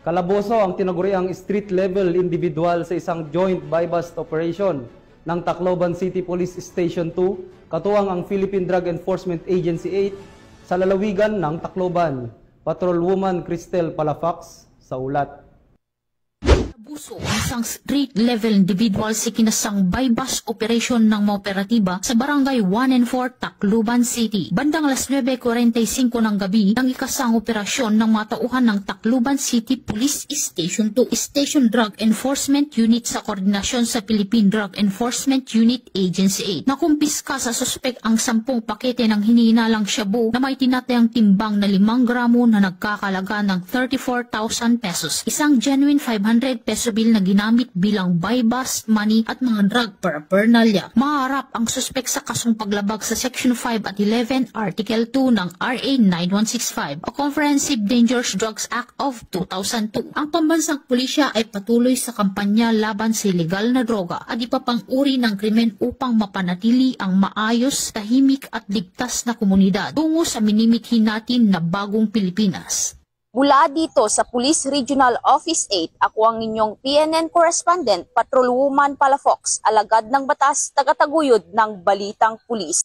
Kalaboso ang tinaguriang street-level individual sa isang joint buy-bust operation ng Tacloban City Police Station 2, katuwang ang Philippine Drug Enforcement Agency 8 sa lalawigan ng Tacloban. Patrolwoman Cristel Palafax sa ulat. Buso ang isang street-level individual sa kinasang buy-bust operation ng mga operatiba sa barangay 1 and 4, Tacloban City. Bandang alas 9:45 ng gabi, nang ikasang operasyon ng mga tauhan ng Tacloban City Police Station 2, Station Drug Enforcement Unit sa koordinasyon sa Philippine Drug Enforcement Unit Agency 8. Nakumpiska sa suspek ang 10 pakete ng hinihinalang shabu na may tinatayang timbang na 5 gramo na nagkakalaga ng 34,000 pesos. Isang genuine 500 peso bill na ginamit bilang buy-bust money at mga drug paraphernalia. Maharap ang suspek sa kasong paglabag sa Section 5 at 11, Article 2 ng RA 9165 o Comprehensive Dangerous Drugs Act of 2002. Ang pambansang pulisya ay patuloy sa kampanya laban sa ilegal na droga at iba pang uri ng krimen upang mapanatili ang maayos, tahimik at ligtas na komunidad tungo sa minimithin natin na bagong Pilipinas. Mula dito sa Police Regional Office 8, ako ang inyong PNN correspondent, Patrolwoman Palafox, alagad ng batas, tagataguyod ng Balitang Pulis.